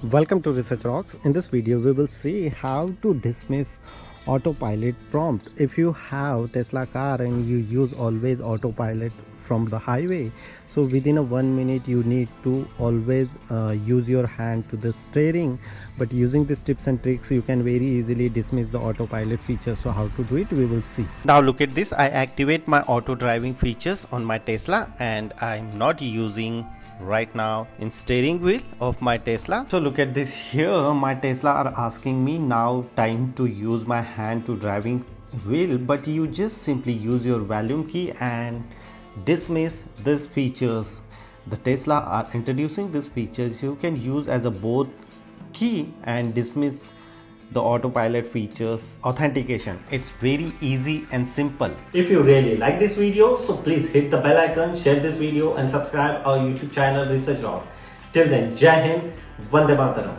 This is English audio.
Welcome to Research Rocks. In this video we will see how to dismiss autopilot prompt. If you have Tesla car and you use always autopilot from the highway, so within a 1 minute you need to always use your hand to the steering, but using these tips and tricks you can very easily dismiss the autopilot feature. So how to do it, we will see. Now look at this. I activate my auto driving features on my Tesla and I'm not using right now in steering wheel of my Tesla. So look at this here. My Tesla are asking me now time to use my hand to driving wheel, but you just simply use your volume key and dismiss these features. The Tesla are introducing these features you can use as a both key and dismiss the autopilot features authentication. It's very easy and simple. If you really like this video, so please hit the bell icon, share this video and subscribe our YouTube channel Research Rock. Till then, Jai Hind, Vande Mataram.